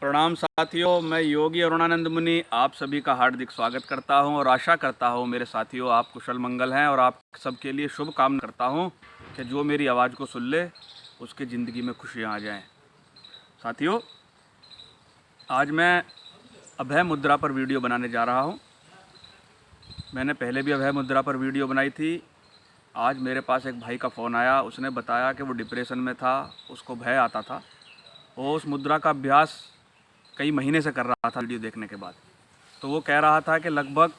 प्रणाम साथियों, मैं योगी अरुणानंद मुनि आप सभी का हार्दिक स्वागत करता हूं और आशा करता हूं मेरे साथियों आप कुशल मंगल हैं और आप सबके लिए शुभ कामना करता हूं कि जो मेरी आवाज़ को सुन ले उसकी ज़िंदगी में खुशियां आ जाएं। साथियों, आज मैं अभय मुद्रा पर वीडियो बनाने जा रहा हूं। मैंने पहले भी अभय मुद्रा पर वीडियो बनाई थी। आज मेरे पास एक भाई का फ़ोन आया, उसने बताया कि वो डिप्रेशन में था, उसको भय आता था। वो उस मुद्रा का अभ्यास कई महीने से कर रहा था वीडियो देखने के बाद। तो वो कह रहा था कि लगभग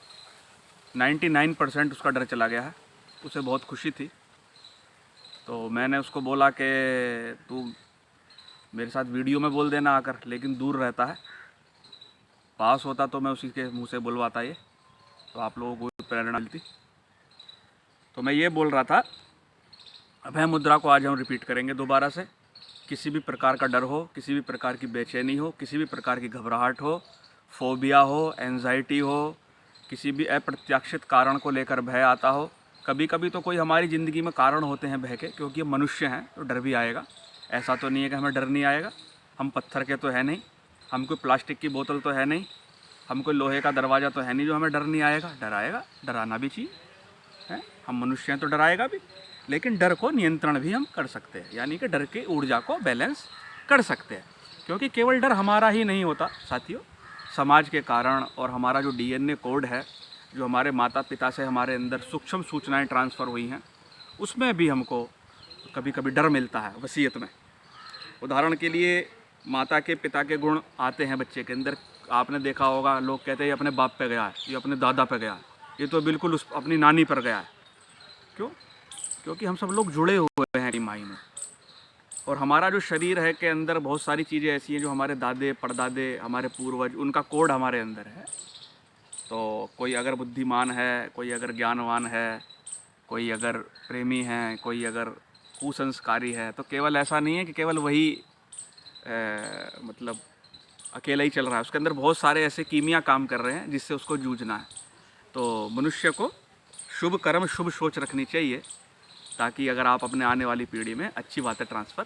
99% उसका डर चला गया है। उसे बहुत खुशी थी। तो मैंने उसको बोला कि तू मेरे साथ वीडियो में बोल देना आकर, लेकिन दूर रहता है। पास होता तो मैं उसी के मुंह से बुलवाता ये, तो आप लोगों को प्रेरणा मिलती। तो मैं ये बोल रहा था, अभय मुद्रा को आज हम रिपीट करेंगे दोबारा से। किसी भी प्रकार का डर हो, किसी भी प्रकार की बेचैनी हो, किसी भी प्रकार की घबराहट हो, फोबिया हो, एंजाइटी हो, किसी भी अप्रत्याशित कारण को लेकर भय आता हो। कभी कभी तो कोई हमारी ज़िंदगी में कारण होते हैं भय के, क्योंकि हम मनुष्य हैं तो डर भी आएगा। ऐसा तो नहीं है कि हमें डर नहीं आएगा। हम पत्थर के तो है नहीं, हम कोई प्लास्टिक की बोतल तो है नहीं, हम कोई लोहे का दरवाज़ा तो है नहीं जो हमें डर नहीं आएगा। डर आएगा, डराना भी चाहिए है। हम मनुष्य हैं तो डराएगा भी, लेकिन डर को नियंत्रण भी हम कर सकते हैं, यानी कि डर की ऊर्जा को बैलेंस कर सकते हैं। क्योंकि केवल डर हमारा ही नहीं होता साथियों, समाज के कारण और हमारा जो डीएनए कोड है, जो हमारे माता पिता से हमारे अंदर सूक्ष्म सूचनाएं ट्रांसफ़र हुई हैं, उसमें भी हमको कभी कभी डर मिलता है वसीयत में। उदाहरण के लिए, माता के पिता के गुण आते हैं बच्चे के अंदर। आपने देखा होगा, लोग कहते हैं ये अपने बाप पे गया है, ये अपने दादा पे गया है, ये तो बिल्कुल उस अपनी नानी पर गया है। क्यों? क्योंकि हम सब लोग जुड़े हुए हैं माई में। और हमारा जो शरीर है के अंदर बहुत सारी चीज़ें ऐसी हैं जो हमारे दादे परदादे, हमारे पूर्वज, उनका कोड हमारे अंदर है। तो कोई अगर बुद्धिमान है, कोई अगर ज्ञानवान है, कोई अगर प्रेमी है, कोई अगर कुसंस्कारी है, तो केवल ऐसा नहीं है कि केवल वही मतलब अकेला ही चल रहा है। उसके अंदर बहुत सारे ऐसे कीमिया काम कर रहे हैं जिससे उसको जूझना है। तो मनुष्य को शुभ कर्म शुभ सोच रखनी चाहिए, ताकि अगर आप अपने आने वाली पीढ़ी में अच्छी बातें ट्रांसफ़र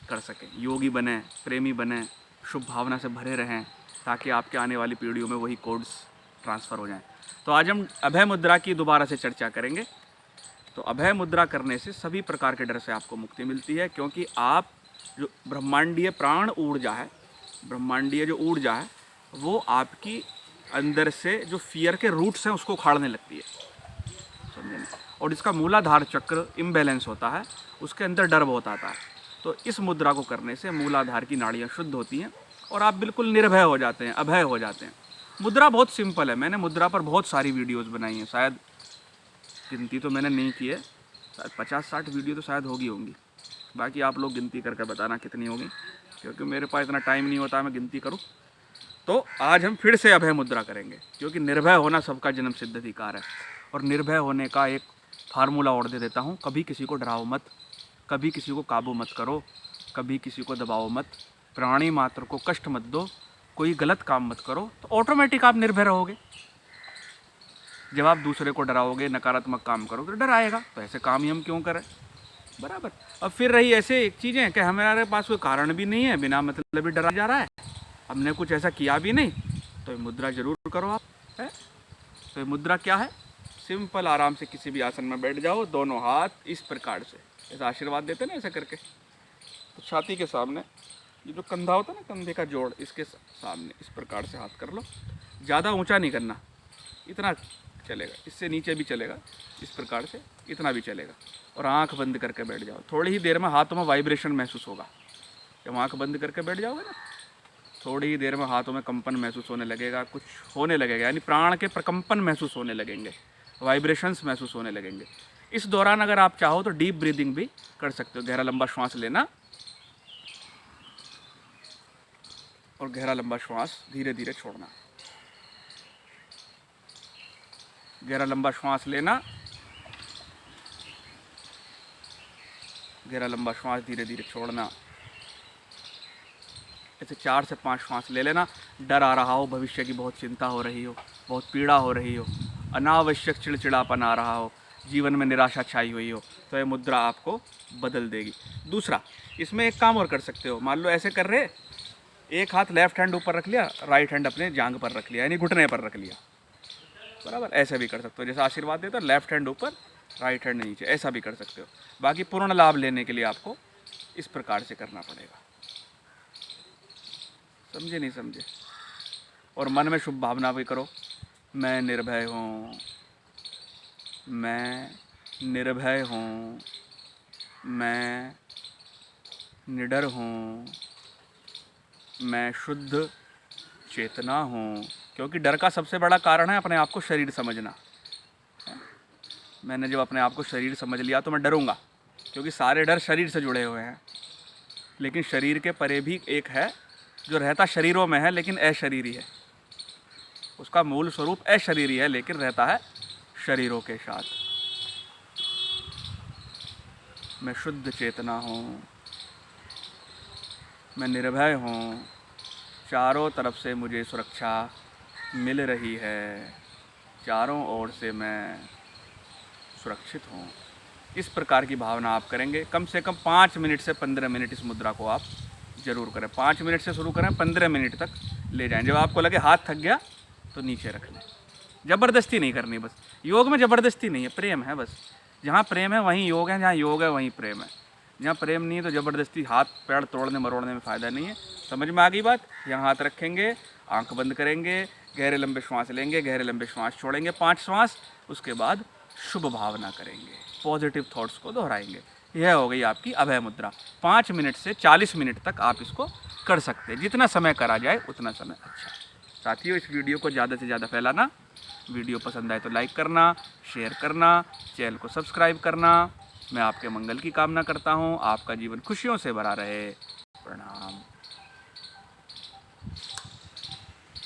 कर सकें, योगी बने, प्रेमी बने, शुभ भावना से भरे रहें, ताकि आपके आने वाली पीढ़ियों में वही कोड्स ट्रांसफ़र हो जाएं। तो आज हम अभय मुद्रा की दोबारा से चर्चा करेंगे। तो अभय मुद्रा करने से सभी प्रकार के डर से आपको मुक्ति मिलती है, क्योंकि आप जो ब्रह्मांडीय प्राण ऊर्जा है, ब्रह्मांडीय जो ऊर्जा है, वो आपकी अंदर से जो फियर के रूट्स हैं उसको उखाड़ने लगती है, समझे। और इसका मूलाधार चक्र इम्बैलेंस होता है, उसके अंदर डर बहुत आता है। तो इस मुद्रा को करने से मूलाधार की नाड़ियाँ शुद्ध होती हैं और आप बिल्कुल निर्भय हो जाते हैं, अभय हो जाते हैं। मुद्रा बहुत सिंपल है। मैंने मुद्रा पर बहुत सारी वीडियोस बनाई हैं, शायद गिनती तो मैंने नहीं की है, शायद 50-60 वीडियो तो शायद होंगी। बाकी आप लोग गिनती करके बताना कितनी होगी, क्योंकि मेरे पास इतना टाइम नहीं होता मैं गिनती करूँ। तो आज हम फिर से अभय मुद्रा करेंगे, क्योंकि निर्भय होना सबका जन्म सिद्ध अधिकार है। और निर्भय होने का एक फार्मूला और दे देता हूँ, कभी किसी को डराओ मत, कभी किसी को काबू मत करो, कभी किसी को दबाओ मत, प्राणी मात्र को कष्ट मत दो, कोई गलत काम मत करो, तो ऑटोमेटिक आप निर्भय रहोगे। जब आप दूसरे को डराओगे, नकारात्मक काम करोगे, तो डर आएगा। तो ऐसे काम ही हम क्यों करें, बराबर। अब फिर रही ऐसे एक चीज़ें कि हमारे पास कोई कारण भी नहीं है, बिना मतलब ही डरा जा रहा है, हमने कुछ ऐसा किया भी नहीं, तो ये मुद्रा ज़रूर करो आप, है। तो ये मुद्रा क्या है? सिंपल, आराम से किसी भी आसन में बैठ जाओ, दोनों हाथ इस प्रकार से, ऐसा आशीर्वाद देते ना ऐसा करके, तो छाती के सामने ये जो कंधा होता है ना, कंधे का जोड़, इसके सामने इस प्रकार से हाथ कर लो। ज़्यादा ऊंचा नहीं करना, इतना चलेगा, इससे नीचे भी चलेगा, इस प्रकार से इतना भी चलेगा। और आंख बंद करके बैठ जाओ। थोड़ी ही देर में हाथों में वाइब्रेशन महसूस होगा। जब आंख बंद करके बैठ जाओगे ना, थोड़ी ही देर में हाथों में कंपन महसूस होने लगेगा, कुछ होने लगेगा, यानी प्राण के प्रकंपन महसूस होने लगेंगे, वाइब्रेशंस महसूस होने लगेंगे। इस दौरान अगर आप चाहो तो डीप ब्रीदिंग भी कर सकते हो। गहरा लंबा श्वास लेना और गहरा लंबा श्वास धीरे धीरे छोड़ना। गहरा लंबा श्वास लेना, गहरा लंबा श्वास धीरे धीरे छोड़ना। ऐसे 4 से 5 श्वास ले लेना। डर आ रहा हो, भविष्य की बहुत चिंता हो रही हो, बहुत पीड़ा हो रही हो, अनावश्यक चिड़चिड़ापन आ रहा हो, जीवन में निराशा छाई हुई हो, तो ये मुद्रा आपको बदल देगी। दूसरा, इसमें एक काम और कर सकते हो। मान लो ऐसे कर रहे, एक हाथ लेफ्ट हैंड ऊपर रख लिया, राइट हैंड अपने जांघ पर रख लिया, यानी घुटने पर रख लिया, बराबर। ऐसे भी कर सकते हो, जैसे आशीर्वाद देते हो लेफ्ट हैंड ऊपर राइट हैंड नीचे, ऐसा भी कर सकते हो। बाकी पूर्ण लाभ लेने के लिए आपको इस प्रकार से करना पड़ेगा। समझे नहीं समझे? और मन में शुभ भावना भी करो, मैं निर्भय हूँ, मैं निर्भय हूँ, मैं निडर हूँ, मैं शुद्ध चेतना हूँ। क्योंकि डर का सबसे बड़ा कारण है अपने आप को शरीर समझना। मैंने जब अपने आप को शरीर समझ लिया तो मैं डरूंगा, क्योंकि सारे डर शरीर से जुड़े हुए हैं। लेकिन शरीर के परे भी एक है जो रहता शरीरों में है लेकिन अशरीरी है। उसका मूल स्वरूप अशरीरी है लेकिन रहता है शरीरों के साथ। मैं शुद्ध चेतना हूँ, मैं निर्भय हूँ, चारों तरफ से मुझे सुरक्षा मिल रही है, चारों ओर से मैं सुरक्षित हूँ। इस प्रकार की भावना आप करेंगे। कम से कम 5 मिनट से 15 मिनट इस मुद्रा को आप ज़रूर करें। 5 मिनट से शुरू करें, 15 मिनट तक ले जाएं। जब आपको लगे हाथ थक गया तो नीचे रख लें। ज़बरदस्ती नहीं करनी बस। योग में ज़बरदस्ती नहीं है, प्रेम है बस। जहाँ प्रेम है वहीं योग है, जहाँ योग है वहीं प्रेम है। जहाँ प्रेम नहीं है तो ज़बरदस्ती हाथ पैर तोड़ने मरोड़ने में फ़ायदा नहीं है। समझ में आ गई बात? यहाँ हाथ रखेंगे, आंख बंद करेंगे, गहरे लंबे श्वास लेंगे, गहरे लंबे श्वास छोड़ेंगे 5 श्वास। उसके बाद शुभ भावना करेंगे, पॉजिटिव थॉट्स को दोहराएंगे। यह हो गई आपकी अभय मुद्रा। 5 मिनट से 40 मिनट तक आप इसको कर सकते हैं। जितना समय करा जाए उतना समय अच्छा। साथियों, इस वीडियो को ज़्यादा से ज़्यादा फैलाना। वीडियो पसंद आए तो लाइक करना, शेयर करना, चैनल को सब्सक्राइब करना। मैं आपके मंगल की कामना करता हूँ। आपका जीवन खुशियों से भरा रहे। प्रणाम।